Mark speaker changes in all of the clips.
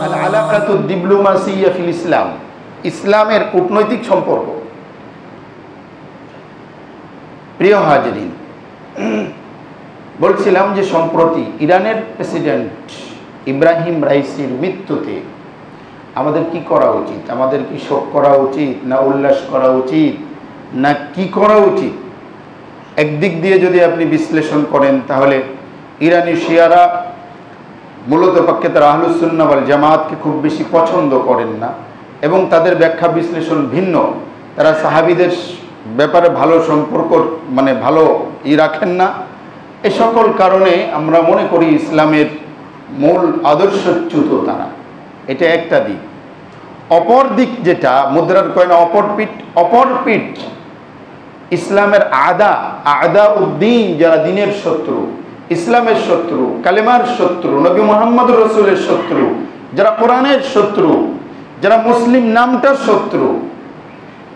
Speaker 1: আল-আলাকাতুদ ডিপ্লোমাসিয়া feel ইসলাম, ইসলামের কূটনৈতিক সম্পর্ক। প্রিয় হাজরিন, বলছিলাম যে সম্প্রতি ইরানের প্রেসিডেন্ট ইব্রাহিম রাইসির মৃত্যুতে আমাদের কি করা উচিত? আমাদের কি শোক করা উচিত, না উল্লাস করা উচিত, না কি করা উচিত? একদিক দিয়ে যদি আপনি বিশ্লেষণ করেন তাহলে ইরানি শিয়ারা মূলত পক্ষে তারা আহলুস সুন্নাহ ওয়াল জামাতকে খুব বেশি পছন্দ করেন না এবং তাদের ব্যাখ্যা বিশ্লেষণ ভিন্ন। তারা সাহাবীদের ব্যাপারে ভালো সম্পর্ক ভালো রাখেন না। এ সকল কারণে আমরা মনে করি ইসলামের মূল আদর্শচ্যুত তারা। এটা একটা দিক। অপর দিক যেটা মুদ্রার কয়না অপর পিঠ ইসলামের আদা উদ্দিন, যারা দিনের শত্রু, ইসলামের শত্রু, কালেমার শত্রু, নবী মুহাম্মদ রাসূলের শত্রু, যারা কোরআনের শত্রু, যারা মুসলিম নামটার শত্রু,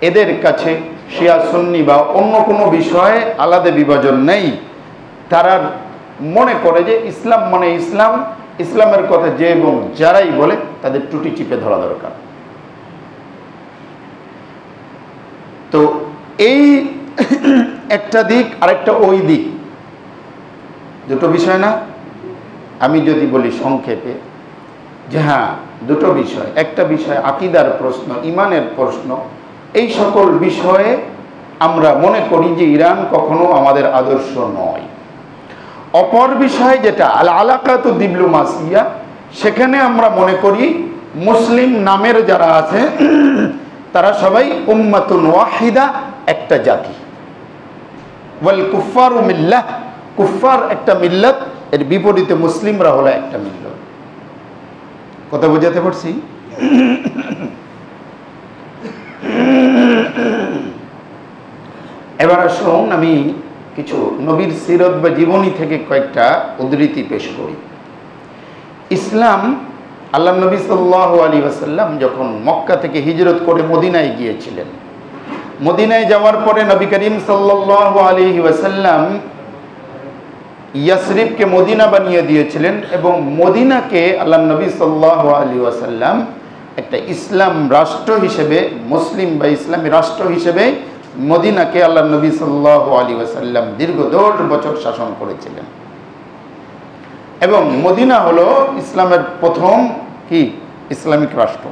Speaker 1: এদের কাছে শিয়া সুন্নি বা অন্য কোনো বিষয়ে আলাদা বিভাজন নেই। তারা মনে করে যে ইসলাম মানে ইসলাম, ইসলামের কথা যে এবং যারাই বলে তাদের টুটি চিপে ধরা দরকার। তো এই একটা দিক, আরেকটা ওই দিক, দুটো বিষয় না? আমি যদি বলি সংক্ষেপে যে হ্যাঁ দুটো বিষয়। একটা বিষয় আকীদার প্রশ্ন, ঈমানের প্রশ্ন। এই সকল বিষয়ে আমরা মনে করি যে ইরান কখনো আমাদের আদর্শ নয়। অপর বিষয় যেটা আল-আলাকাতুদ ডিপ্লোমাসিয়া, সেখানে আমরা মনে করি মুসলিম নামের যারা আছে তারা সবাই উম্মাতুন ওয়াহিদা, একটা জাতি। ওয়াল কুফফারু মিল্লাহ, কুফফার একটা মিল্লাত, এর বিপরীতে মুসলিমরা হলো একটা মিল্লাত। কথা বুঝাতে পারছি? এবার আসুন আমি কিছু নবীর সিরত বা জীবনী থেকে কয়েকটা উদ্ধৃতি পেশ করি। ইসলাম, আল্লাহ নবী সাল্লাল্লাহু আলাইহি ওয়াসাল্লাম যখন মক্কা থেকে হিজরত করে মদিনায় গিয়েছিলেন, মদিনায় যাওয়ার পরে নবী করিম সাল্লাল্লাহু আলাইহি ওয়াসাল্লাম ইয়াসরিবকে মদিনা বানিয়ে দিয়েছিলেন এবং মদিনাকে আল্লাহ নবী সাল্লাল্লাহু আলাইহি ওয়াসাল্লাম একটা ইসলাম রাষ্ট্র হিসেবে, মুসলিম বা ইসলামী রাষ্ট্র হিসেবে মদিনাকে আল্লাহ নবী সাল্লাল্লাহু আলাইহি ওয়াসাল্লাম দীর্ঘ 10 বছর শাসন করেছিলেন। এবং মদিনা হলো ইসলামের প্রথম কি ইসলামিক রাষ্ট্র।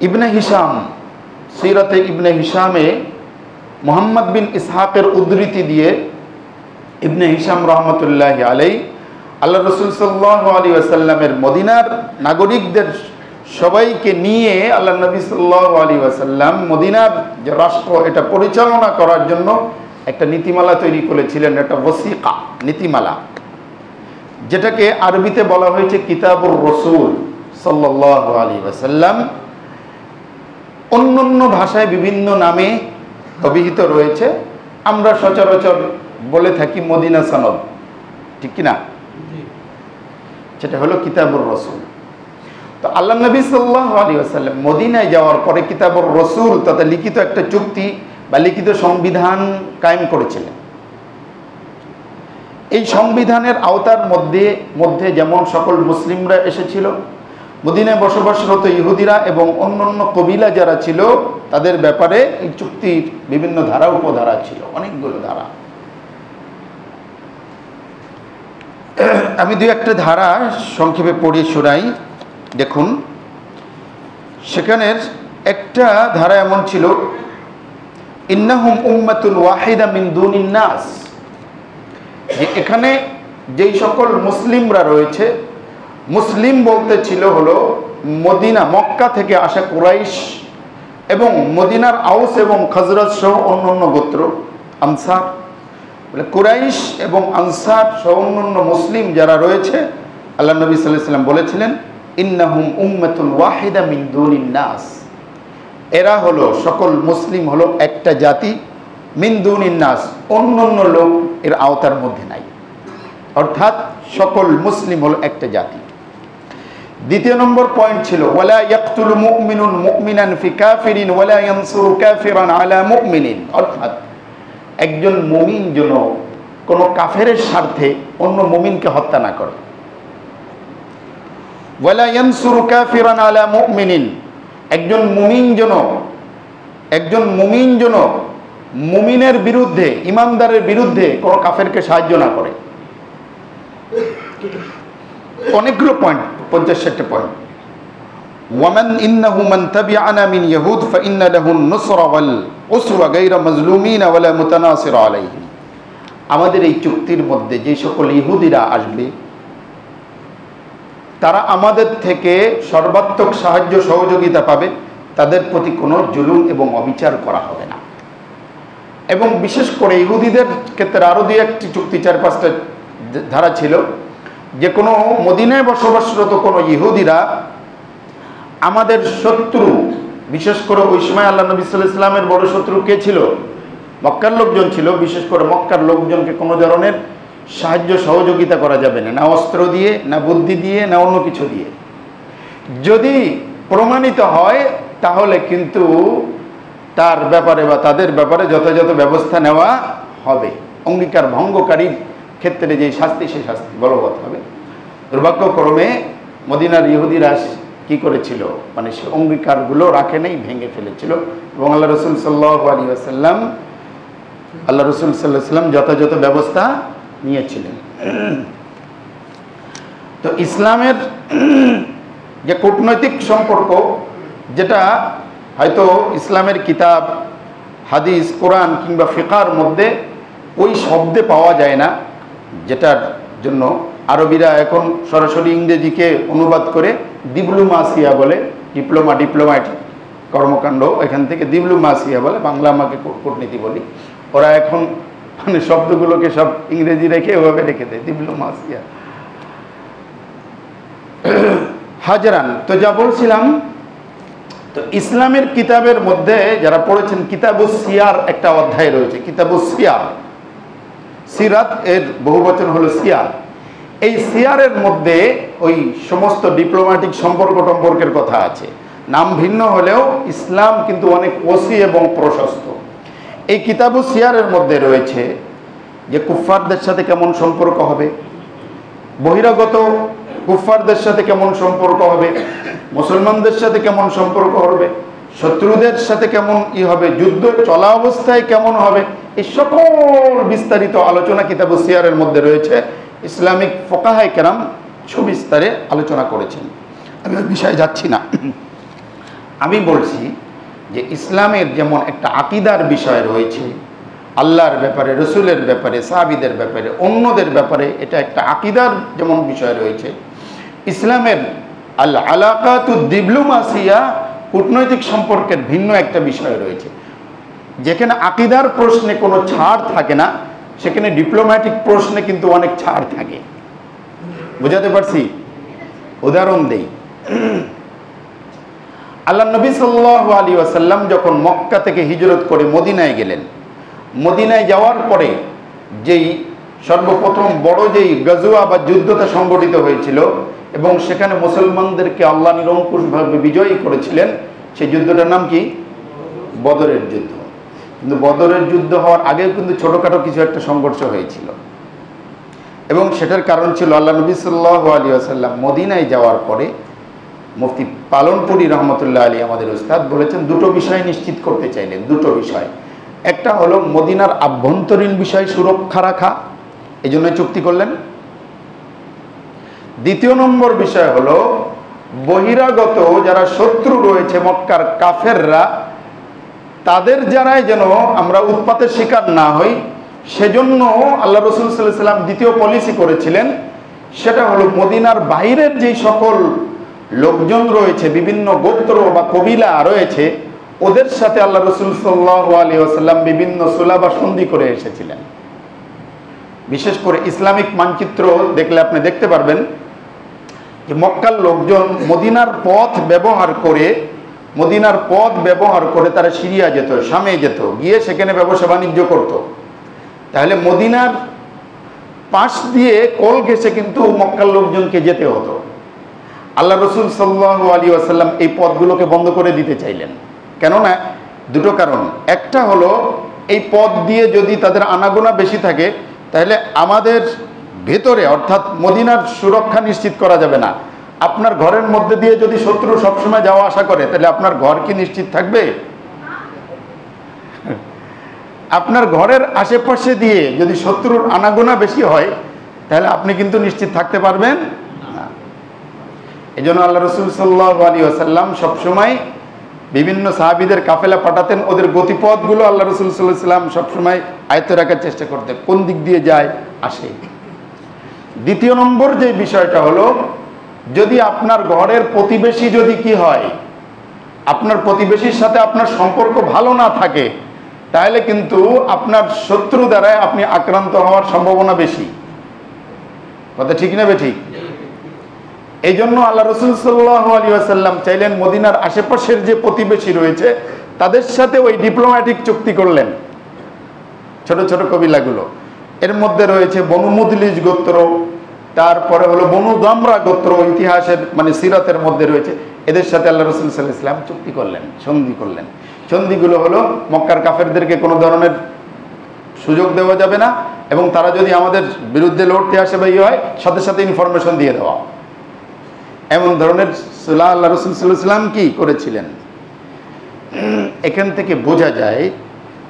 Speaker 1: ইবনে হিশাম, সিরাতে ইবনে হিশামে মুহাম্মদ বিন ইসহাকের উদ্ধৃতি দিয়ে ইবনে হিশাম রহমতুল্লাহি আলাইহি আল্লাহ রাসূল সাল্লাল্লাহু আলাইহি ওয়াসাল্লামের মদিনার নাগরিকদের সবাইকে নিয়ে আল্লাহ নবী সাল্লাল্লাহু আলাইহি ওয়াসাল্লাম মদিনার যে রাষ্ট্র, এটা পরিচালনা করার জন্য একটা নীতিমালা তৈরি করেছিলেন, একটা ওসিকা, নীতিমালা, যেটাকে আরবিতে বলা হয়েছে কিতাবুর রাসূল সাল্লাল্লাহু আলাইহি ওয়াসাল্লাম। অন্যান্য ভাষায় বিভিন্ন নামে অভিহিত রয়েছে। আমরা সচরাচর বলে থাকি মদিনা সনদ, ঠিক কিনা? সেটা হলো কিতাবুর রাসূল। তো আল্লাহ নবী সাল্লাল্লাহু আলাইহি ওয়াসাল্লাম মদিনায় যাওয়ার পরে কিতাবুর রাসূল তথা লিখিত একটা চুক্তি বা লিখিত সংবিধান কায়েম করেছিলেন। এই সংবিধানের আওতার মধ্যে যেমন সকল মুসলিমরা এসেছিল, মদিনায় বসবাসরত ইহুদিরা এবং অন্যান্য কবিলা যারা ছিল তাদের ব্যাপারে এই চুক্তির বিভিন্ন ধারা উপধারা ছিল, অনেকগুলো ধারা। আমি দুই একটা ধারা সংক্ষেপে পড়ে শোনাই, দেখুন। সেখানের একটা ধারা এমন ছিল, ইন্নাহুম উম্মাতুন ওয়াহিদা মিন দুনিন নাস, যে এখানে যেই সকল মুসলিমরা রয়েছে, মুসলিম বলতে ছিল হলো মদিনা, মক্কা থেকে আসা কুরাইশ এবং মদিনার আউস এবং খাজরাজ সহ অন্যান্য গোত্র, আনসার, বলে কুরাইশ এবং আনসার সহ অন্যান্য মুসলিম যারা রয়েছে, আল্লাহ নবী সাল্লাল্লাহু আলাইহি ওয়াসাল্লাম বলেছিলেন ইন্নাহুম উম্মাতুন ওয়াহিদা মিন দুনিন নাস, এরা হলো সকল মুসলিম হলো একটা জাতি, মিন দুনিন নাস, অন্যান্য লোক এর আওতার মধ্যে নাই, অর্থাৎ সকল মুসলিম হলো একটা জাতি। দ্বিতীয় নম্বর পয়েন্ট ছিল ওয়ালা ইয়াকতুলু মুমিনুন মুমিনান ফি কাফিরিন ওয়ালা ইয়ানসুরু কাফিরান আলা মুমিনিন, অর্থাৎ একজন মুমিন যেন কোনো কাফেরের স্বার্থে অন্য মুমিনকে হত্যা না করে। ওয়ালা ইয়ানসুরু কাফিরান আলা মুমিনিন, একজন মুমিন যেন মুমিনের বিরুদ্ধে, ইমানদারের বিরুদ্ধে কোনো কাফেরকে সাহায্য না করে। অনেকগুলো পয়েন্ট, 50-60টা পয়েন্ট। ওয়ামান ইন্নাহু মান তাবিআনা মিন ইয়াহুদ ফাইন্না লাহু নুসরা ওয়াল উসওয়া গায়রা মাজলুমিন ওয়ালা মুতানাসির আলাইহিম। আমাদের এই চুক্তির মধ্যে যে সকল ইহুদিরা আসবে তারা আমাদের থেকে সর্বাত্মক সাহায্য সহযোগিতা পাবে, তাদের প্রতি কোনো জুলুম এবং অবিচার করা হবে না। এবং বিশেষ করে ইহুদিদের ক্ষেত্রে আরও দুই একটি চুক্তি, 4-5টা ধারা ছিল যে কোনো মদিনায় বসবাসরত কোনো ইহুদিরা আমাদের শত্রু, বিশেষ করে ওই সময় আল্লাহ নবী সাল্লাল্লাহু আলাইহি ওয়াসাল্লামের বড় শত্রু কে ছিল? মক্কার লোকজন ছিল। বিশেষ করে মক্কার লোকজনকে কোনো ধরনের সাহায্য সহযোগিতা করা যাবে না, না অস্ত্র দিয়ে, না বুদ্ধি দিয়ে, না অন্য কিছু দিয়ে। যদি প্রমাণিত হয় তাহলে কিন্তু তার ব্যাপারে বা তাদের ব্যাপারে যথাযথ ব্যবস্থা নেওয়া হবে। অঙ্গীকার ভঙ্গকারীর ক্ষেত্রে যে শাস্তি, সেই শাস্তি বলবৎ হবে। দুর্ভাগ্যক্রমে মদিনার ইহুদিরা কি করেছিল, মানে সে অঙ্গীকারগুলো রাখে নেই, ভেঙে ফেলেছিল। এবং আল্লাহ রসুল সাল্লাল্লাহু আলাইহি ওয়াসাল্লাম যথাযথ ব্যবস্থা নিয়েছিলেন। তো ইসলামের যে কূটনৈতিক সম্পর্ক, যেটা হয়তো ইসলামের কিতাব, হাদিস, কোরআন কিংবা ফিকার মধ্যে ওই শব্দে পাওয়া যায় না, যেটার জন্য আরবিরা এখন সরাসরি ইংরেজিকে অনুবাদ করে ডিপ্লোমাসিয়া বলে। ডিপ্লোম্যাটিক কর্মকাণ্ড, এখান থেকে ডিপ্লোমাসিয়া বলে। বাংলা আমাকে কূটনীতি বলি। ওরা এখন মানে শব্দগুলোকে সব ইংরেজি রেখে ওভাবে রেখে দেয়, ডিপ্লোমাসিয়া। হাজরান, তো যা বলছিলাম, তো ইসলামের কিতাবের মধ্যে যারা পড়েছেন, কিতাবুস সিয়ার একটা অধ্যায় রয়েছে, কিতাবুস সিয়ার। সিরাত এর বহুবচন হলো সিয়ার। এই সিয়ারের মধ্যে ওই সমস্ত ডিপ্লোম্যাটিক সম্পর্কের কথা আছে। নাম ভিন্ন হলেও ইসলাম কিন্তু অনেক ওসি এবং প্রশস্ত। এই কিতাবুস সিয়ারের মধ্যে রয়েছে যে কুফফারদের সাথে কেমন সম্পর্ক হবে, বহিরাগত কুফফারদের সাথে কেমন সম্পর্ক হবে, মুসলমানদের সাথে কেমন সম্পর্ক হবে, শত্রুদের সাথে কেমন হবে, যুদ্ধ চলা অবস্থায় কেমন হবে, এই সকল বিস্তারিত আলোচনা কিতাবুস সিয়ারের মধ্যে রয়েছে। ইসলামিক ফুকাহায়ে কেরাম সুবিস্তারে আলোচনা করেছেন। আমি ওই বিষয়ে যাচ্ছি না। আমি বলছি যে ইসলামের যেমন একটা আকীদার বিষয় রয়েছে, আল্লাহর ব্যাপারে, রসুলের ব্যাপারে, সাহাবীদের ব্যাপারে, অন্যদের ব্যাপারে, এটা একটা আকীদার যেমন বিষয় রয়েছে, ইসলামের আল আলাকাতুদ ডিপ্লোমাসিয়া, কূটনৈতিক সম্পর্কের ভিন্ন একটা বিষয় রয়েছে। যেখানে আকীদার প্রশ্নে কোনো ছাড় থাকে না, সেখানে ডিপ্লোম্যাটিক প্রশ্নে কিন্তু অনেক ছাড় থাকে। বুঝাতে পারছি? উদাহরণ দেই। আল্লাহ নবী সাল্লাল্লাহু আলাইহি ওয়াসাল্লাম যখন মক্কা থেকে হিজরত করে মদিনায় গেলেন, মদিনায় যাওয়ার পরে যেই সর্বপ্রথম বড় যেই গজওয়া বা যুদ্ধটা সংগঠিত হয়েছিল এবং সেখানে মুসলমানদেরকে আল্লাহ নিরঙ্কুশভাবে বিজয়ী করেছিলেন, সেই যুদ্ধটার নাম কি? বদরের যুদ্ধ। কিন্তু বদরের যুদ্ধ হওয়ার আগেও কিন্তু ছোটোখাটো কিছু একটা সংঘর্ষ হয়েছিল, এবং সেটার কারণ ছিল আল্লাহ নবী সাল্লাল্লাহু আলাইহি ওয়াসাল্লাম মদিনায় যাওয়ার পরে মুফতি পালনপুরি রহমতুল্লাহ আলী আমাদের উস্তাদ বলেছেন, দুটো বিষয় নিশ্চিত করতে চাইলেন। দুটো বিষয়, একটা হলো মদিনার আভ্যন্তরীণ বিষয় সুরক্ষা রাখা, এই জন্য চুক্তি করলেন। দ্বিতীয় নম্বর বিষয় হলো বহিরাগত যারা শত্রু রয়েছে, মক্কার কাফেররা, তাদের যারাই যেন আমরা উৎপাতের শিকার না হই, সেজন্য আল্লাহ রসুল সাল্লাল্লাহু আলাইহি ওয়াসাল্লাম দ্বিতীয় পলিসি করেছিলেন। সেটা হলো মদিনার বাইরের যেই সকল লোকজন রয়েছে, বিভিন্ন গোত্র বা কবিলা রয়েছে, ওদের সাথে আল্লাহ রসুল সাল্লাল্লাহু আলাইহি ওয়াসাল্লাম বিভিন্ন সুলহ বা সন্ধি করে এসেছিলেন। বিশেষ করে ইসলামিক মানচিত্র দেখলে আপনি দেখতে পারবেন যে মক্কার লোকজন মদিনার পথ ব্যবহার করে তারা সিরিয়া যেত, শামে যেত, গিয়ে সেখানে ব্যবসা বাণিজ্য করত। তাহলে মদিনার পাশ দিয়ে কোল ঘেঁষে কিন্তু মক্কার লোকজনকে যেতে হতো। আল্লাহ রসুল সাল্লাল্লাহু আলাইহি ওয়াসাল্লাম এই পথগুলোকে বন্ধ করে দিতে চাইলেন। কেননা দুটো কারণ। একটা হলো এই পথ দিয়ে যদি তাদের আনাগোনা বেশি থাকে তাহলে আমাদের ভেতরে অর্থাৎ মদিনার সুরক্ষা নিশ্চিত করা যাবে না। আপনার ঘরের মধ্যে দিয়ে যদি শত্রু সবসময় যাওয়া আসা করে তাহলে আপনার ঘর কি নিশ্চিত থাকবে? আপনার ঘরের আশেপাশে দিয়ে যদি শত্রুর আনাগোনা বেশি হয় তাহলে আপনি কিন্তু নিশ্চিত থাকতে পারবেন না। এই জন্য আল্লাহ রসুল সাল্লাল্লাহু আলাইহি ওয়াসাল্লাম সবসময় বিভিন্ন সাহাবীদের কাফেলা পাঠাতেন, ওদের গতিপথগুলো আল্লাহ রসুল সাল্লাল্লাহু আলাইহি ওয়াসাল্লাম সবসময় আয়ত্তে রাখার চেষ্টা করতেন, কোন দিক দিয়ে যায় আসে। দ্বিতীয় নম্বর যে বিষয়টা হলো, যদি আপনার ঘরের প্রতিবেশী যদি কি হয়, আপনার প্রতিবেশীর সাথে আপনার সম্পর্ক ভালো না থাকে তাহলে কিন্তু আপনার শত্রু দ্বারা আপনি আক্রান্ত হওয়ার সম্ভাবনা বেশি। কথা ঠিক না বেঠিক? এই জন্য আল্লাহ রসুল সাল্লাল্লাহু আলাইহি ওয়াসাল্লাম চাইলেন মদিনার আশেপাশের যে প্রতিবেশী রয়েছে তাদের সাথে ওই ডিপ্লোম্যাটিক চুক্তি করলেন। ছোট ছোট কবিলাগুলো, এর মধ্যে রয়েছে বনু মুদলিজ গোত্র, তারপরে হলো বনু গামরা গোত্র, ইতিহাসের মানে সিরাতের মধ্যে রয়েছে। এদের সাথে আল্লাহ রসুল সাল্লাল্লাহু আলাইহি ওয়াসাল্লাম চুক্তি করলেন, সন্ধি করলেন। সন্ধিগুলো হলো মক্কার কাফেরদেরকে কোনো ধরনের সুযোগ দেওয়া যাবে না, এবং তারা যদি আমাদের বিরুদ্ধে লড়তে আসে বা হয় সাথে সাথে ইনফরমেশন দিয়ে দেওয়া। এমন ধরনের সুলাহ আল্লাহ রসুল সাল্লাল্লাহু আলাইহি ওয়াসাল্লাম কি করেছিলেন। এখান থেকে বোঝা যায়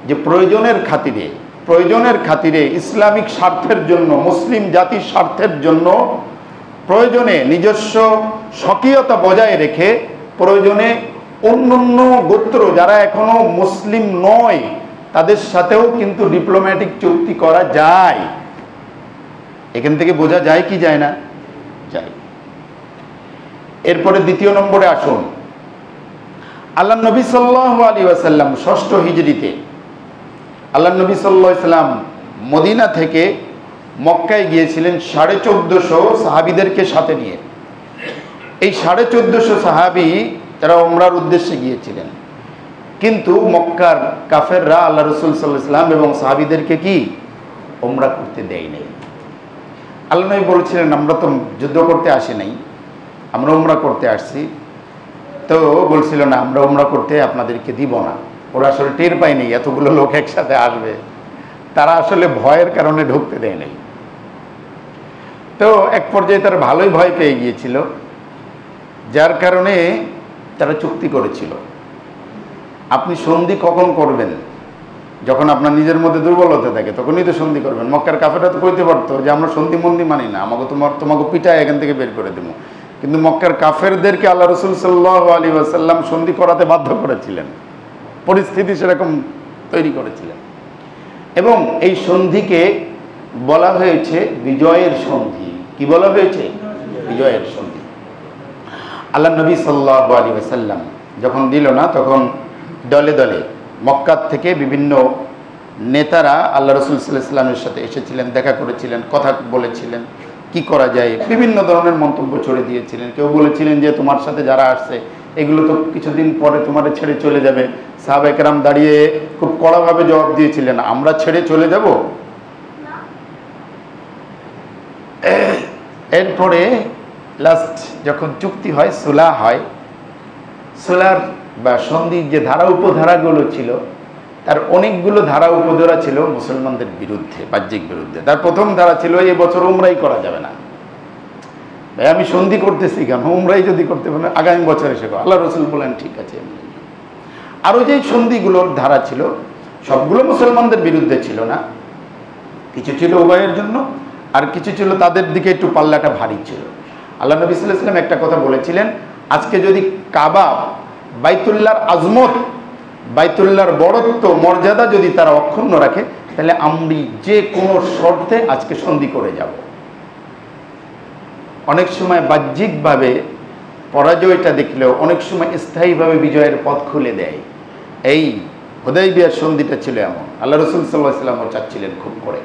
Speaker 1: যে প্রয়োজনের খাতিরে ইসলামিক স্বার্থের জন্য, মুসলিম জাতির স্বার্থের জন্য প্রয়োজনে নিজস্ব স্বকীয়তা বজায় রেখে প্রয়োজনে অন্যান্য গোত্র যারা এখনো মুসলিম নয় তাদের সাথেও কিন্তু ডিপ্লোম্যাটিক চুক্তি করা যায়। এখান থেকে বোঝা যায় কি যায় না? যায়। এরপরে দ্বিতীয় নম্বরে আসুন, আল্লাহ নবী সাল্লাল্লাহু আলাইহি ওয়াসাল্লাম ৬ষ্ঠ হিজরিতে আল্লাহ নবী সাল্লাল্লাহু আলাইহি ওয়াসাল্লাম মদিনা থেকে মক্কায় গিয়েছিলেন ১৪৫০ সাহাবীদেরকে সাথে নিয়ে। এই ১৪৫০ সাহাবী তারা উমরার উদ্দেশ্যে গিয়েছিলেন, কিন্তু মক্কার কাফেররা আল্লাহ রসুল সাল্লাল্লাহু আলাইহি ওয়াসাল্লাম এবং সাহাবীদেরকে কি উমরা করতে দেয় নাই। আল্লাহ নবী বলেছিলেন, আমরা তো যুদ্ধ করতে আসি নাই, আমরা উমরা করতে আসছি। তো বলছিল না, আমরা উমরা করতে আপনাদেরকে দিব না। ওরা আসলে টের পায়নি এতগুলো লোক একসাথে আসবে, তারা আসলে ভয়ের কারণে ঢুকতে দেয় নাই। তো এক পর্যায়ে তারা ভালোই ভয় পেয়ে গিয়েছিল, যার কারণে তারা চুক্তি করেছিল, আপনি সন্ধি কখন করবেন? যখন আপনার নিজের মধ্যে দুর্বলতা থাকে তখনই তো সন্ধি করবেন। মক্কার কাফেররা তো কইতে পারতো যে আমরা সন্ধি মন্দি মানি না, তোমাকে পিটায় এখান থেকে বের করে দেবো। কিন্তু মক্কার কাফেরদেরকে আল্লাহ রসুল সাল্লাল্লাহু আলাইহি ওয়াসাল্লাম সন্ধি করাতে বাধ্য করেছিলেন, পরিস্থিতি সেরকম তৈরি করেছিলেন। এবং এই সন্ধিকে বলা হয়েছে বিজয়ের সন্ধি। কি বলা হয়েছে? বিজয়ের সন্ধি। আল্লাহ নবী সাল্লাল্লাহু আলাইহি ওয়াসাল্লাম যখন দিল না, তখন দলে দলে মক্কা থেকে বিভিন্ন নেতারা আল্লাহ রসুল সাল্লাল্লাহু আলাইহি ওয়াসাল্লামের সাথে এসেছিলেন, দেখা করেছিলেন, কথা বলেছিলেন কি করা যায়, বিভিন্ন ধরনের মন্তব্য ছড়ে দিয়েছিলেন। কেউ বলেছিলেন যে তোমার সাথে যারা আসছে এগুলো তো কিছুদিন পরে তোমার ছেড়ে চলে যাবে। সাহাবায়ে কেরাম দাঁড়িয়ে খুব কড়াভাবে জবাব দিয়েছিলেন, আমরা ছেড়ে চলে যাব? এরপরে লাস্ট যখন চুক্তি হয়, সুলাহ হয়, সুলার বা সন্ধির যে ধারা উপধারাগুলো ছিল তার অনেকগুলো ধারা উপধারা ছিল মুসলমানদের বিরুদ্ধে, বাহ্যিক বিরুদ্ধে। তার প্রথম ধারা ছিল এই বছর উমরাই করা যাবে না। ভাই আমি সন্ধি করতেছি কেন, উমরাই যদি করতে পারেন আগামী বছর এসে। আল্লাহ রসুল বলেন ঠিক আছে। আরও যে সন্ধিগুলোর ধারা ছিল সবগুলো মুসলমানদের বিরুদ্ধে ছিল না, কিছু ছিল উভয়ের জন্য, আর কিছু ছিল তাদের দিকে একটু পাল্লাটা ভারী ছিল। আল্লাহ নবী সাল্লাল্লাহু আলাইহি ওয়াসাল্লাম একটা কথা বলেছিলেন, আজকে যদি কাবা, বাইতুল্লাহর আজমত, বাইতুল্লাহর বড়ত্ব, মর্যাদা যদি তারা অক্ষুণ্ণ রাখে তাহলে আমি যে কোনো শর্তে আজকে সন্ধি করে যাব। অনেক সময় বাহ্যিকভাবে পরাজয়টা দেখলেও অনেক সময় স্থায়ীভাবে বিজয়ের পথ খুলে দেয়। এই হুদাইবিয়ার সন্ধিটা ছিল এমন, আল্লাহ রসুল সাল্লাল্লাহু আলাইহি ওয়াসাল্লাম চাচ্ছিলেন খুব করে।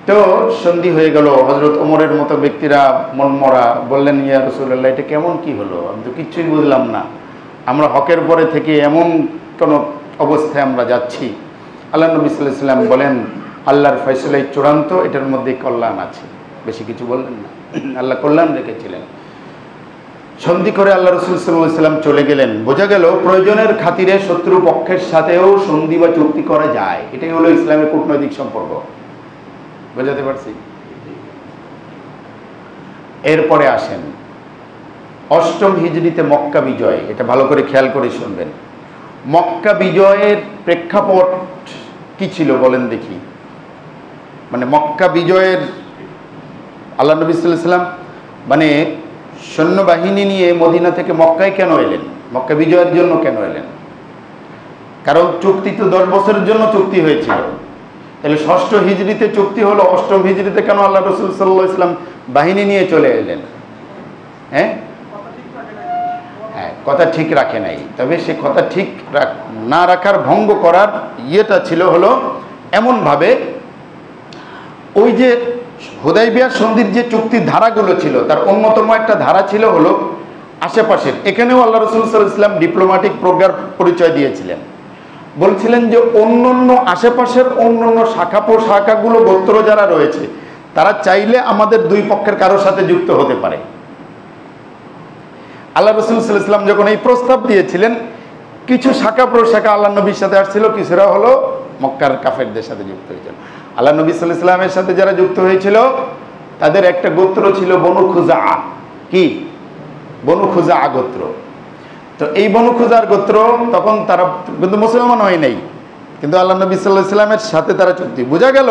Speaker 1: তো সন্ধি হয়ে গেল। হযরত ওমরের মতো ব্যক্তিরা মনমরা বললেন, ইয়া রাসূলুল্লাহ এটা কেমন কি হলো, আমি তো কিচ্ছুই বুঝলাম না, আমরা হকের পরে থেকে এমন কোনো অবস্থায় আমরা যাচ্ছি। আল্লাহ নবী সাল্লাল্লাহু আলাইহি ওয়াসাল্লাম বলেন, আল্লাহর ফয়সালাই চূড়ান্ত, এটার মধ্যে কল্যাণ আছে। বেশি কিছু বললেন না, আল্লাহ কল্যাণ রেখেছিলেন। সন্ধি করে আল্লাহ রাসূল সাল্লাল্লাহু আলাইহি ওয়াসাল্লাম চলে গেলেন। বোঝা গেল প্রয়োজনের খাতিরে শত্রু পক্ষের সাথেও সন্ধি বা চুক্তি করা যায়। এটাই হলো ইসলামের কূটনৈতিক সম্পর্ক। বোঝাতে পারছি? এরপরে আসেন অষ্টম হিজরিতে মক্কা বিজয়। এটা ভালো করে খেয়াল করে শুনবেন। মক্কা বিজয়ের প্রেক্ষাপট কি ছিল বলেন দেখি। মানে মক্কা বিজয়ের আল্লাহ নবী সাল্লাল্লাহু আলাইহি ওয়াসাল্লাম মানে সৈন্যবাহিনী নিয়ে মদিনা থেকে মক্কায় কেন এলেন? মক্কা বিজয়ের জন্য কেন এলেন? কারণ চুক্তি তো 10 বছরের জন্য চুক্তি হয়েছিল। তাহলে ষষ্ঠ হিজরিতে চুক্তি হলো, অষ্টম হিজরিতে কেন আল্লাহ রাসূল সাল্লাল্লাহু আলাইহি ওয়াসাল্লাম বাহিনী নিয়ে চলে এলেন? হ্যাঁ, কথা ঠিক রাখে নাই। তবে সে কথা ঠিক না রাখার ভঙ্গ করার ইয়েটা ছিল হলো এমনভাবে, ওই যে হুদাইবিয়া সন্ধির যে চুক্তির ধারাগুলো ছিল তার অন্যতম একটা ধারা ছিল হলো আশেপাশের। এখানেও আল্লাহ রাসূল সাল্লাল্লাহু আলাইহি ওয়াসাল্লাম ডিপ্লোম্যাটিক প্রজ্ঞার পরিচয় দিয়েছিলেন। বলছিলেন যে অন্যান্য আশেপাশের অন্যান্য শাখা প্রশাখাগুলো গোত্র যারা রয়েছে তারা চাইলে আমাদের দুই পক্ষের কারোর সাথে যুক্ত হতে পারে। আল্লাহ রাসূল সাল্লাল্লাহু আলাইহি ওয়াসাল্লাম যখন এই প্রস্তাব দিয়েছিলেন, কিছু শাখা প্রশাখা আল্লাহ নবীর সাথে আসছিল, কিছুরা হলো মক্কার কাফেরদের সাথে যুক্ত হয়েছিল। আল্লাহ নবী সাল্লাল্লাহু আলাইহি ওয়াসাল্লামের সাথে যারা যুক্ত হয়েছিল তাদের একটা গোত্র ছিল বনু খুজা। কি? বনু খুজা গোত্র। তো এই বনু খুজার গোত্র তখন তারা কিন্তু মুসলমান হয় নাই, কিন্তু আল্লাহ নবী সাল্লাল্লাহু আলাইহি ওয়াসাল্লামের সাথে তারা চুক্তি। বোঝা গেল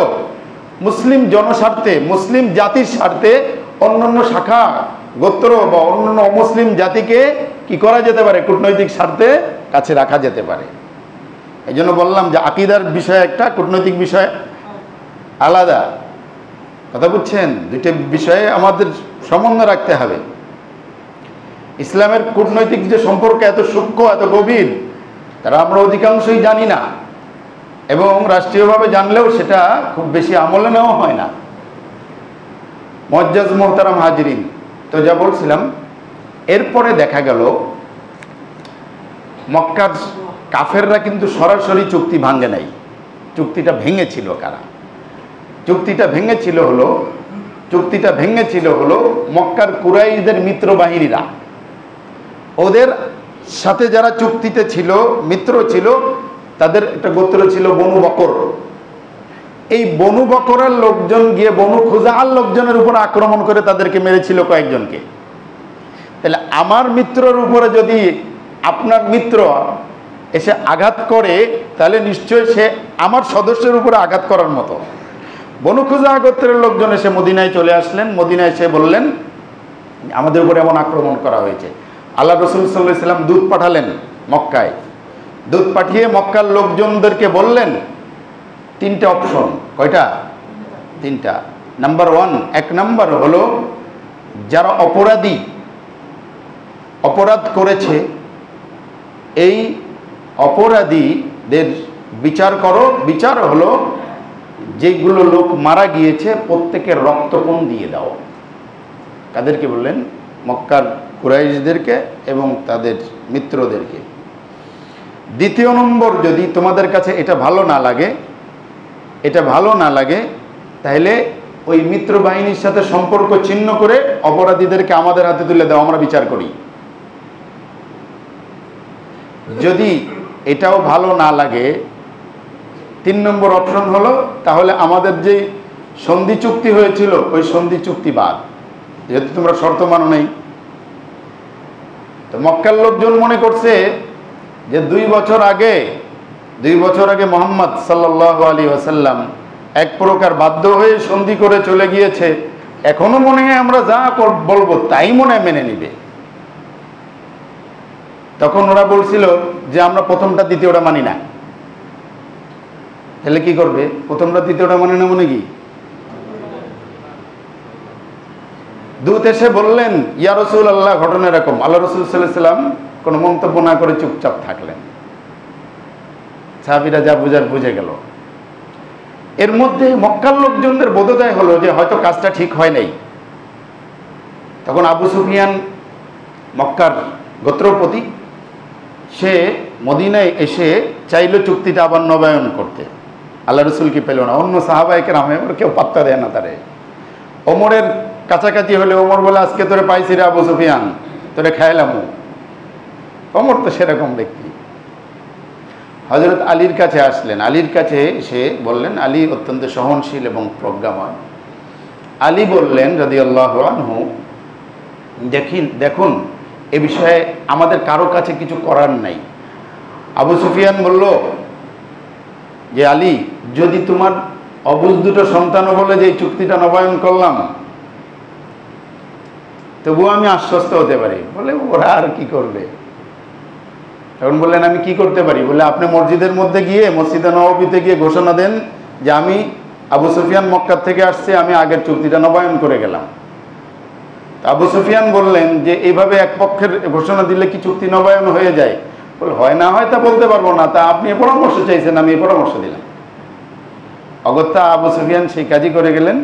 Speaker 1: মুসলিম জনস্বার্থে, মুসলিম জাতির স্বার্থে অন্যান্য শাখা গোত্র বা অন্যান্য অমুসলিম জাতিকে কি করা যেতে পারে? কূটনৈতিক স্বার্থে কাছে রাখা যেতে পারে। এই জন্য বললাম যে আকীদার বিষয় একটা, কূটনৈতিক বিষয় আলাদা। কথা বুঝছেন? দুইটা বিষয়ে আমাদের সমন্বয় রাখতে হবে। ইসলামের কূটনৈতিক যে সম্পর্ক এত সূক্ষ্ম, এত গভীর, তারা আমরা অধিকাংশই জানি না, এবং রাষ্ট্রীয়ভাবে জানলেও সেটা খুব বেশি আমলে নেওয়া হয় না। মুআজ্জাজ মুহতারাম হাজিরিন, তো যা বলছিলাম, এরপরে দেখা গেল মক্কার কাফেররা কিন্তু সরাসরি চুক্তি ভাঙে নাই। চুক্তিটা ভেঙেছিল কারা? চুক্তিটা ভেঙেছিল হলো মক্কার কুরাইশদের মিত্র বাহিনীরা। ওদের সাথে যারা চুক্তিতে ছিল, মিত্র ছিল, তাদের একটা গোত্র ছিল বনু বকর। এই বনু বকরের লোকজন গিয়ে বনু খুজাআর লোকজনের উপর আক্রমণ করে তাদেরকে মেরেছিল কয়েকজনকে। তাহলে আমার মিত্রের উপরে যদি আপনার মিত্র এসে আঘাত করে, তাহলে নিশ্চয় সে আমার সদস্যের উপরে আঘাত করার মতো। বনু খুজাআ গোত্রের লোকজন এসে মদিনায় চলে আসলেন। মদিনায় এসে বললেন আমাদের উপরে এমন আক্রমণ করা হয়েছে। আল্লাহ রাসূল সাল্লাল্লাহু আলাইহি ওয়াসাল্লাম দূত পাঠালেন মক্কায়। দূত পাঠিয়ে মক্কার লোকজনদেরকে বললেন 3টে অপশন। কয়টা? 3টা। নাম্বার 1, 1 নাম্বার হলো যারা অপরাধ করেছে, এই অপরাধীদের বিচার করো। বিচার হলো যেগুলো লোক মারা গিয়েছে প্রত্যেকের রক্তপণ দিয়ে দাও। কাদেরকে বললেন? মক্কার কুরাইশদেরকে এবং তাদের মিত্রদেরকে। দ্বিতীয় নম্বর, যদি তোমাদের কাছে এটা ভালো না লাগে তাহলে ওই মিত্র বাহিনীর সাথে সম্পর্ক ছিন্ন করে অপরাধীদেরকে আমাদের হাতে তুলে দাও, আমরা বিচার করি। যদি এটাও ভালো না লাগে, 3 নম্বর অপশন হলো তাহলে আমাদের যে সন্ধি চুক্তি হয়েছিল ওই সন্ধি চুক্তি বাদ, যেহেতু তোমরা শর্ত মানো নাই। তো মক্কার লোকজন মনে করছে যে 2 বছর আগে মুহাম্মদ সাল্লাল্লাহু আলাইহি ওয়াসাল্লাম এক প্রকার বাধ্য হয়ে সন্ধি করে চলে গিয়েছে, এখনো মনে হয় আমরা যা বলবো তাই মনে হয় মেনে নিবে। তখন ওরা বলছিল যে আমরা প্রথমটা দ্বিতীয়টা মানি না। তাহলে কি করবে? প্রথমটা দ্বিতীয়টা মানি না মানে কি? দূত এসে বললেন ইয়া রাসূলুল্লাহ, ঘটনা এরকম। আল্লাহ রাসূল সাল্লাল্লাহু আলাইহি ওয়াসাল্লাম কোনো মন্তব্য না করে চুপচাপ থাকলেন। সাহাবীরা যা বুঝার বুঝে গেল। এর মধ্যে মক্কার লোকজনদের বোধোদয় হলো যে হয়তো কাজটা ঠিক হয় নাই। তখন আবু সুফিয়ান, মক্কার গোত্রপতি, সে মদিনায় এসে চাইল চুক্তিটা আবার নবায়ন করতে। আল্লাহ রসুল কি পেল না। অন্য সাহাবায়ে কেরাম কেউ পাত্তা দেয় না তারে। ওমরের কাছাকাছি হলে ওমর বলে আজকে তোরে পাইছি রে আবু সুফিয়ান, তোরে খাইলাম। ওমর তো সেরকম ব্যক্তি। হযরত আলীর কাছে আসলেন, আলীর কাছে এসে বললেন, আলী অত্যন্ত সহনশীল এবং প্রজ্ঞাময়। আলী বললেন রাদিয়াল্লাহু আনহু, দেখুন এ বিষয়ে আমাদের কারো কাছে কিছু করার নাই। আবু সুফিয়ান বলল যে আলী, যদি তোমার অবুঝ দুটো সন্তানও বলে যে এই চুক্তিটা নবায়ন করলাম, তবুও আমি আশ্বস্ত হতে পারি। বলে ওরা আর কি করবে? তখন বললেন, আমি কি করতে পারি? বলে আপনি মসজিদের মধ্যে গিয়ে, মসজিদে নববীতে গিয়ে ঘোষণা দেন যে আমি আবু সুফিয়ান মক্কা থেকে আসছে, আমি আগের চুক্তিটা নবায়ন করে গেলাম। আবু সুফিয়ান বললেন যে এইভাবে এক পক্ষের ঘোষণা দিলে কি চুক্তি নবায়ন হয়ে যায়? বলে হয় না হয় তা বলতে পারবো না, তা আপনি পরামর্শ চাইছেন, আমি পরামর্শ দিলাম। অগত্যা আবু সুফিয়ান সেই কাজই করে গেলেন।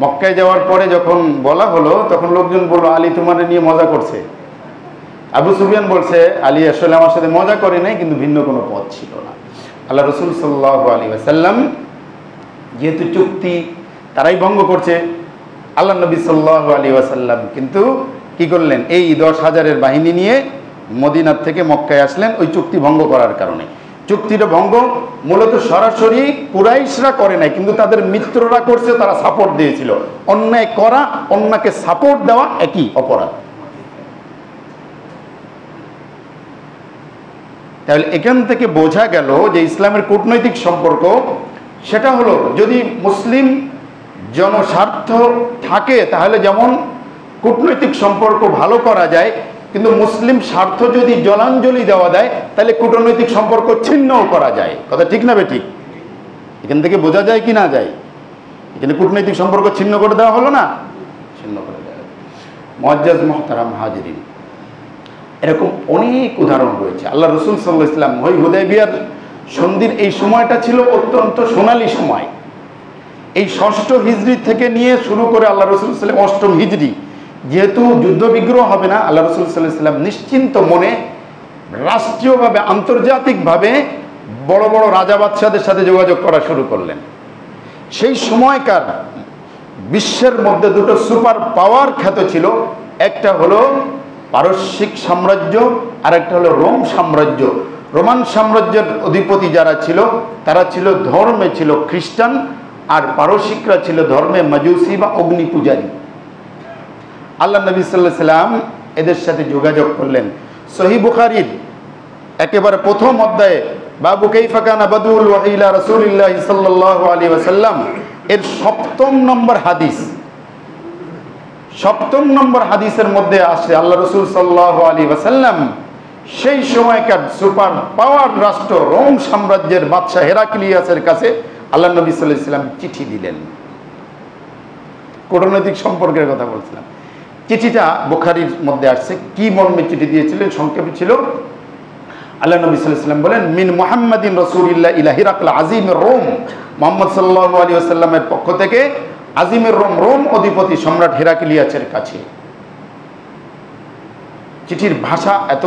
Speaker 1: মক্কায় যাওয়ার পরে যখন বলা হলো, তখন লোকজন বলল, আলী তোমার নিয়ে মজা করছে। আবু সুফিয়ান বলছে, আলী আসলে আমার সাথে মজা করে নাই, কিন্তু ভিন্ন কোনো পথ ছিল না। আল্লাহ রাসূল সাল্লাল্লাহু আলাইহি ওয়াসাল্লাম যেহেতু চুক্তি তারাই ভঙ্গ করছে, আল্লাহ নবী সাল্লাল্লাহু আলাইহি ওয়াসাল্লাম কিন্তু কি করলেন? এই 10,000-এর বাহিনী নিয়ে মদিনার থেকে মক্কায় আসলেন ওই চুক্তি ভঙ্গ করার কারণে। চুক্তিটা ভঙ্গ মূলত সরাসরি কুরাইশরা করে নাই, কিন্তু তাদের মিত্ররা করছে, তারা সাপোর্ট দিয়েছিল। অন্যায় করা, অন্যকে সাপোর্ট দেওয়া একই অপরাধ। তাহলে এখান থেকে বোঝা গেল যে ইসলামের কূটনৈতিক সম্পর্ক সেটা হলো, যদি মুসলিম জনস্বার্থ থাকে তাহলে যেমন কূটনৈতিক সম্পর্ক ভালো করা যায়, কিন্তু মুসলিম স্বার্থ যদি জলাঞ্জলি দেওয়া দেয় তাহলে কূটনৈতিক সম্পর্ক ছিন্নও করা যায়। কথা ঠিক না বেঠিক? এখান থেকে বোঝা যায় কি না যায়? এখানে কূটনৈতিক সম্পর্ক ছিন্ন করে দেওয়া হলো না, ছিন্ন করে দেওয়া। মুআজ্জাজ মুহতারাম হাজিরিন, এরকম অনেক উদাহরণ রয়েছে। আল্লাহ রাসূল সাল্লাল্লাহু আলাইহি ওয়াসাল্লাম হুদায়বিয়ার সন্ধির এই সময়টা ছিল অত্যন্ত সোনালী সময়। এই 6ষ্ঠ হিজরি থেকে নিয়ে শুরু করে আল্লাহ রাসূল সাল্লাল্লাহু আলাইহি ওয়াসাল্লাম 8ম হিজরি, যেহেতু যুদ্ধ বিগ্রহ হবে না, আল্লাহ রাসূল সাল্লাল্লাহু আলাইহি ওয়াসাল্লাম নিশ্চিন্ত মনে রাষ্ট্রীয়ভাবে, আন্তর্জাতিকভাবে বড় বড় রাজা বাদশাদের সাথে যোগাযোগ করা শুরু করলেন। সেই সময়কার বিশ্বের মধ্যে দুটো সুপার পাওয়ার খ্যাত ছিল, একটা হলো পারস্যিক সাম্রাজ্য, আর একটা হলো রোম সাম্রাজ্য। রোমান সাম্রাজ্যের অধিপতি যারা ছিল তারা ছিল ধর্মে ছিল খ্রিস্টান, আর পারসিকরা ছিল ধর্মে মাজুসি বা অগ্নি পূজারী। আল্লাহ নবী সাল্লাল্লাহু আলাইহি ওয়াসাল্লাম এদের সাথে যোগাযোগ করলেন। সহিহ বুখারীর একেবারে প্রথম অধ্যায়ে বাবু কাইফা কানা বাদুল ওয়াহী ইলা রাসূলিল্লাহি সাল্লাল্লাহু আলাইহি ওয়াসাল্লাম এর 7ম নম্বর হাদিস, 7ম নম্বর হাদিসের মধ্যে আসে আল্লাহ রাসূল সাল্লাল্লাহু আলাইহি ওয়াসাল্লাম সেই সময়কার সুপার পাওয়ার রাষ্ট্র রোম সাম্রাজ্যের বাদশা হেরাক্লিয়াসের কাছে আল্লাহ নবী সাল্লাল্লাহু আলাইহি ওয়াসাল্লাম চিঠি দিলেন। কূটনৈতিক সম্পর্কের কথা বলছিলাম। চিঠিটা বুখারীর মধ্যে আসছে। কি মর্মে চিঠি দিয়েছিলেন সংক্ষেপে ছিল, আল্লাহ নবী সাল্লাল্লাহু আলাইহি ওয়াসাল্লাম বলেন, মিন মুহাম্মাদিন রাসূলিল্লাহ ইলা হিরাকল আজিমির রোম, মুহাম্মদ সাল্লাল্লাহু আলাইহি ওয়াসাল্লামের পক্ষ থেকে আজিমের রোম, রোম অধিপতি সম্রাট হেরাক্লিয়াসের কাছে। চিঠির ভাষা এত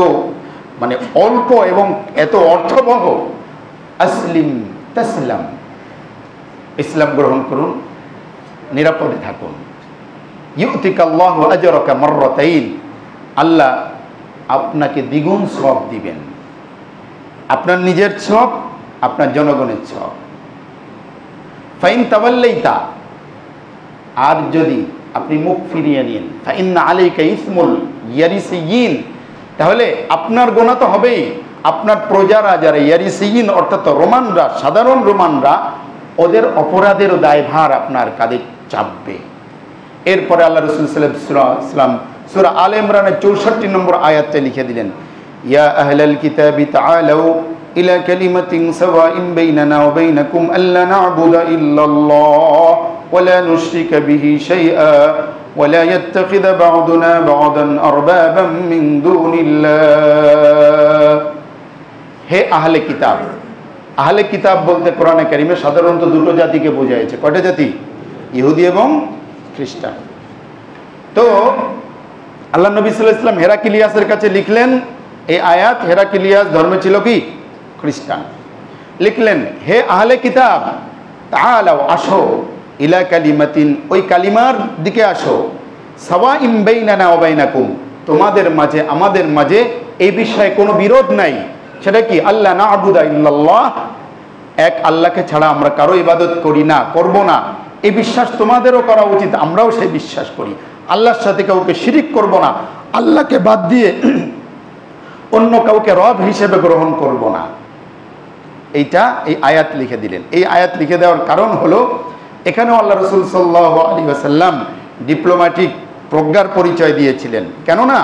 Speaker 1: মানে অল্প এবং এত অর্থবহ, আসলিম তাসলাম, ইসলাম গ্রহণ করুন, নিরাপদে থাকুন। ইউতিকাল্লাহু আজরাকা মাররাতাইন, আল্লাহ আপনাকে দ্বিগুণ সওয়াব দিবেন, আপনার নিজের সওয়াব, আপনার জনগণের সওয়াব। ফাইন তাওয়াল্লাইতা, আর যদি আপনি মুখ ফিরিয়ে নিন, ফাইন্না আলাইকা ইসমুল ইয়ারিসিয়িন, তাহলে আপনার গুনাহ তো হবেই, আপনার প্রজারা যারা ইয়ারিসিয়িন অর্থাৎ রোমানরা, সাধারণ রোমানরা, ওদের অপরাধের দায়ভার আপনার কাঁধে চাপবে। এরপরে আল্লাহ রাসূল সাল্লাল্লাহু আলাইহি ওয়াসাল্লাম সূরা আলে ইমরানের 64 নম্বর আয়াতে লিখে দিলেন, ইয়া আহলাল কিতাবি তাআলাউ ইলা কালিমাতিন সাওয়াইন বাইনানা ওয়া বাইনাকুম আল্লা না'বুদা ইল্লাল্লাহ ওয়া লা নুশরিকা বিহি শাইআ ওয়া লা ইয়াত্তাখিযা বা'দুনা বা'দান আরবাবাম মিন দুনিল্লাহ। হে আহলে কিতাব, আহলে কিতাব বলতে কোরআনে কারিমে সাধারণত দুটো জাতিকে বোঝাইছে। কয়টা জাতি? ইহুদি এবং খ্রিস্টান। তো আল্লাহ নবী সাল্লাল্লাহু আলাইহি ওয়াসাল্লাম হেরাক্লিয়াসের কাছে লিখলেন এই আয়াত। হেরাক্লিয়াস ধর্মে ছিল কি? খ্রিস্টান। লিখলেন, হে আহলে কিতাব তাআলাও, আসো, ইলা কালিমাতিন, ওই কালিমার দিকে আসো, সাওয়াইন বাইনানা ওয়া বাইনাকুম, তোমাদের মাঝে আমাদের মাঝে এই বিষয়ে কোনো বিরোধ নাই। সেটা কি? আল্লাহ না'বুদা ইল্লাল্লাহ, এক আল্লাহকে ছাড়া আমরা কারো ইবাদত করি না, করব না। এই বিশ্বাস তোমাদেরও করা উচিত, আমরাও সেই বিশ্বাস করি। আল্লাহর সাথে কাউকে শিরিক করব না, আল্লাহকে বাদ দিয়ে অন্য কাউকে রব হিসেবে গ্রহণ করব না। এই আয়াত লিখে দিলেন। এই আয়াত লিখে দেওয়ার কারণ হলো, এখানেও আল্লাহ রাসূল সাল্লাল্লাহু আলাইহি ওয়াসাল্লাম ডিপ্লোম্যাটিক প্রজ্ঞার পরিচয় দিয়েছিলেন। কেননা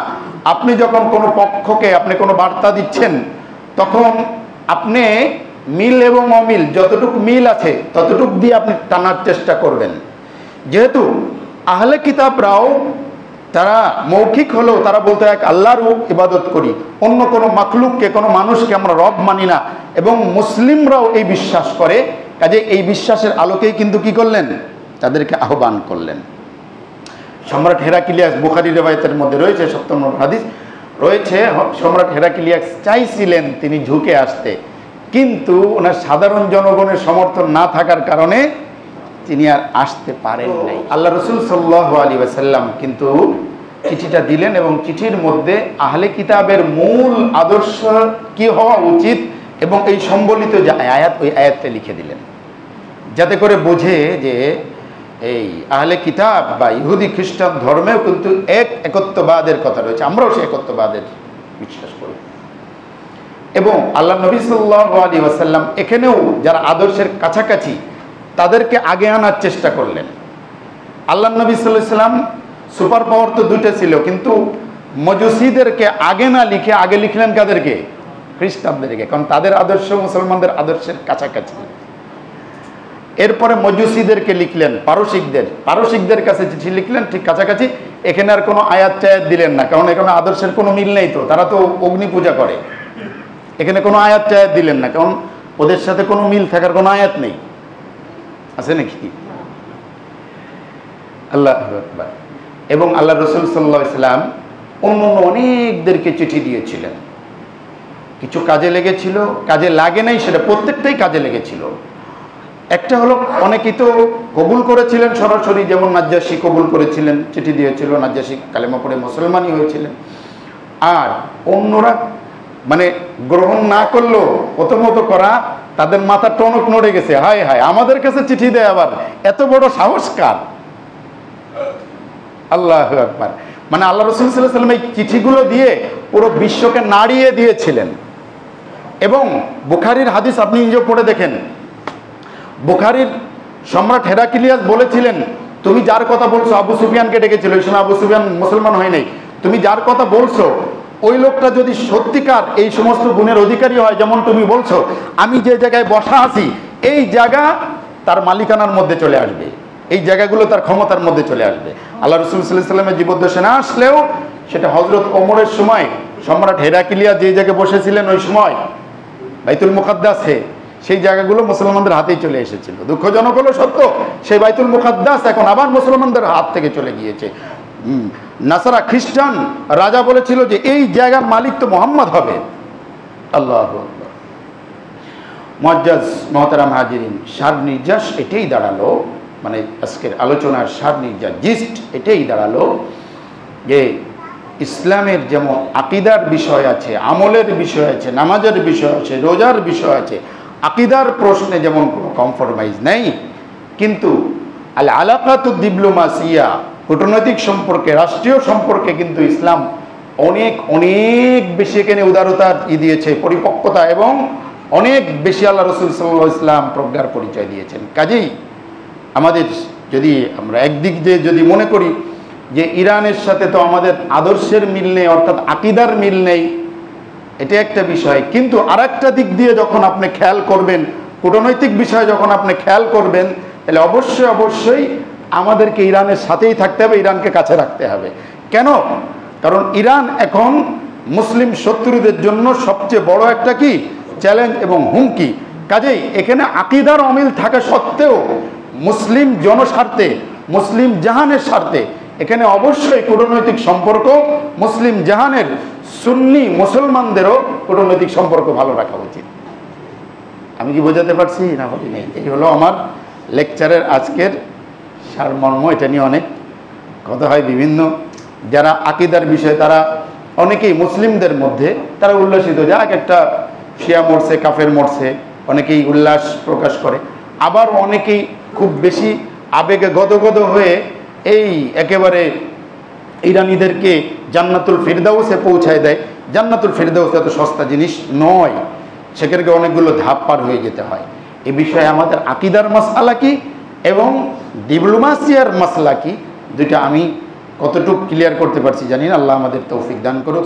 Speaker 1: আপনি যখন কোনো পক্ষকে আপনি কোনো বার্তা দিচ্ছেন, তখন আপনি মিল এবং অমিল যতটুকু মিল আছে ততটুকু দিয়ে আপনি টানার চেষ্টা করবেন। যেহেতু আহলে কিতাবরাও তারা মৌখিক হলেও তারা বলতে এক আল্লাহর ইবাদত করি, অন্য কোনো মাখলুককে, কোনো মানুষকে আমরা রব মানি না, এবং মুসলিমরাও এই বিশ্বাস করে। কাজে এই বিশ্বাসের আলোকেই কিন্তু কি করলেন? তাদেরকে আহ্বান করলেন। সম্রাট হেরাক্লিয়াস, বুখারী রিওয়ায়াতের মধ্যে রয়েছে, 7 নম্বর হাদিস রয়েছে, সম্রাট হেরাক্লিয়াস চাইছিলেন তিনি ঝুঁকে আসতে, কিন্তু ওনার সাধারণ জনগণের সমর্থন না থাকার কারণে তিনি আর আসতে পারেন নাই। আল্লাহ রাসূল সাল্লাল্লাহু আলাইহি ওয়াসাল্লাম কিন্তু চিঠিটা দিলেন, এবং চিঠির মধ্যে আহলে কিতাবের মূল আদর্শ কি হওয়া উচিত এবং এই সম্বলিত যে আয়াত, ওই আয়াতটা লিখে দিলেন, যাতে করে বোঝে যে এই আহলে কিতাব বা ইহুদি খ্রিস্টান ধর্মেও কিন্তু একত্ববাদের কথা রয়েছে, আমরাও সেই একত্ববাদের বিশ্বাস করি। এবং আল্লাহ নবী সাল্লাল্লাহু আলাইহি ওয়াসাল্লাম এখানেও যারা আদর্শের কাছাকাছি তাদেরকে আগে আনার চেষ্টা করলেন। আল্লাহ নবী সাল্লাল্লাহু আলাইহি ওয়াসাল্লাম সুপার পাওয়ার তো দুইটা ছিল, কিন্তু মজুসিদেরকে আগে না লিখে আগে লিখলেন কাদেরকে? খ্রিস্টানদেরকে, কারণ তাদের আদর্শ মুসলমানদের আদর্শের কাছাকাছি। এরপরে মজুসিদেরকে লিখলেন, পারসিকদের কাছে চিঠি লিখলেন ঠিক কাছাকাছি। এখানে আর কোনো আয়াত টায়াত দিলেন না, কারণ এখানে আদর্শের কোনো মিল নেই, তো তারা তো অগ্নি পূজা করে। এখানে কোনো আয়াত টায়াত দিলেন না, কারণ ওদের সাথে কোনো মিল থাকার কোনো আয়াত নেই, আছে নাকি? আল্লাহু আকবার। এবং আল্লাহ রাসূল সাল্লাল্লাহু আলাইহি ওয়াসাল্লাম অন্য অনেকদেরকে চিঠি দিয়েছিলেন। কিছু কাজে লেগেছিল, কাজে লাগে নাই, সেটা প্রত্যেকটাই কাজে লেগেছিল। একটা হলো, অনেকেই তো কবুল করেছিলেন সরাসরি, যেমন নাজ্জাশী কবুল করেছিলেন, চিঠি দিয়েছিল, নাজ্জাশী কালেমা পড়ে মুসলমানই হয়েছিলেন। আর অন্যরা মানে গ্রহণ না করলেও প্রথমত করা, তাদের মাথা টনক নড়ে গেছে, হায় হায় আমাদের কাছে চিঠি দেয় আবার, এত বড় সাহস কার? আল্লাহু আকবার। মানে আল্লাহ রাসূল সাল্লাল্লাহু আলাইহি ওয়াসাল্লাম এই চিঠিগুলো দিয়ে পুরো বিশ্বকে নাড়িয়ে দিয়েছিলেন। এবং বুখারীর হাদিস আপনি নিজেও পড়ে দেখেন, বুখারীর সম্রাট হেরাক্লিয়াস বলেছিলেন, তুমি যার কথা বলছো, আবু সুফিয়ানকে ডেকেছিল, ওই সময় আবু সুফিয়ান মুসলমান হয় নাই, তুমি যার কথা বলছো ওই লোকটা যদি সত্যিকার এই সমস্ত গুণের অধিকারী হয় যেমন তুমি বলছো, আমি যে জায়গায় বসা আছি এই জায়গা তার মালিকানার মধ্যে চলে আসবে, এই জায়গাগুলো তার ক্ষমতার মধ্যে চলে আসবে। আল্লাহ রাসূল সাল্লাল্লাহু আলাইহি ওয়াসাল্লামের জীবদ্দশা না আসলেও সেটা হযরত ওমরের সময় সম্রাট হেরাক্লিয়াস যে জায়গায় বসেছিলেন ওই সময় বাইতুল মুকাদ্দাসে, সেই জায়গাগুলো মুসলমানদের হাতেই চলে এসেছিল। দুঃখজনক হলো সত্য, সেই বাইতুল মুকাদ্দাস এখন আবার মুসলমানদের হাত থেকে চলে গিয়েছে। নাসারা খ্রিস্টান রাজা বলেছিল যে এই জায়গার মালিক তো মুহাম্মদ হবে। আল্লাহু আকবার। মুআজ্জাজ মুহতারাম হাজিরিন, সার নির্যাস এটাই দাঁড়ালো, মানে আজকের আলোচনার সার নির্যাস জিস্ট এটাই দাঁড়ালো যে ইসলামের যেমন আকীদার বিষয় আছে, আমলের বিষয় আছে, নামাজের বিষয় আছে, রোজার বিষয় আছে, আকীদার প্রশ্নে যেমন কোনো কম্প্রোমাইজ নেই, কিন্তু আল আলাকাতুদ ডিপ্লোমাসিয়া, কূটনৈতিক সম্পর্কে, রাষ্ট্রীয় সম্পর্কে কিন্তু ইসলাম অনেক অনেক বেশি এখানে উদারতা দিয়েছে, পরিপক্কতা, এবং অনেক বেশি আল্লাহ রাসূল সাল্লাল্লাহু আলাইহি ওয়াসাল্লাম প্রজ্ঞার পরিচয় দিয়েছেন। কাজেই আমাদের যদি আমরা একদিক দিয়ে যদি মনে করি যে ইরানের সাথে তো আমাদের আদর্শের মিল নেই, অর্থাৎ আকীদার মিল নেই, এটা একটা বিষয়, কিন্তু আরেকটা দিক দিয়ে যখন আপনি খেয়াল করবেন, কূটনৈতিক বিষয় যখন আপনি খেয়াল করবেন, তাহলে অবশ্যই অবশ্যই আমাদেরকে ইরানের সাথেই থাকতে হবে, ইরানকে কাছে রাখতে হবে। কেন? কারণ ইরান এখন মুসলিম শত্রুদের জন্য সবচেয়ে বড় একটা কি চ্যালেঞ্জ এবং হুমকি। কাজেই এখানে আকীদার অমিল থাকা সত্ত্বেও মুসলিম জনস্বার্থে, মুসলিম জাহানের স্বার্থে এখানে অবশ্যই কূটনৈতিক সম্পর্ক, মুসলিম জাহানের সুন্নি মুসলমানদেরও কূটনৈতিক সম্পর্ক ভালো রাখা উচিত। আমি কি বোঝাতে পারছি না বলি নেই? এই হলো আমার লেকচারের আজকের সারমর্ম। এটা নিয়ে অনেক কথা হয় বিভিন্ন যারা আকীদার বিষয়ে তারা অনেকেই মুসলিমদের মধ্যে তারা উল্লাসিত, যে এক একটা শিয়া মরছে, কাফের মরছে, অনেকেই উল্লাস প্রকাশ করে। আবার অনেকেই খুব বেশি আবেগে গদগদ হয়ে এই একেবারে ইরানিদেরকে জান্নাতুল ফিরদাউসে পৌঁছায় দেয়। জান্নাতুল ফিরদাউস এত সস্তা জিনিস নয়, সেখানে অনেকগুলো ধাপ পার হয়ে যেতে হয়। এ বিষয়ে আমাদের আকীদার মাসআলা কি এবং ডিপ্লোমাসিয়ার মাসলা কি, দুইটা আমি কতটুকু ক্লিয়ার করতে পারছি জানি না। আল্লাহ আমাদের তৌফিক দান করুক।